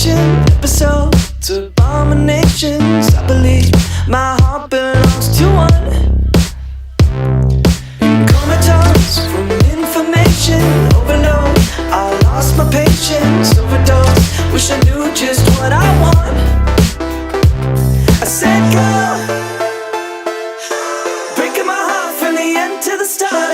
conversation, episodes, abominations. I believe my heart belongs to one. Comatose from information overload. I lost my patience, overdose. Wish I knew just what I want. I said go, breaking my heart from the end to the start.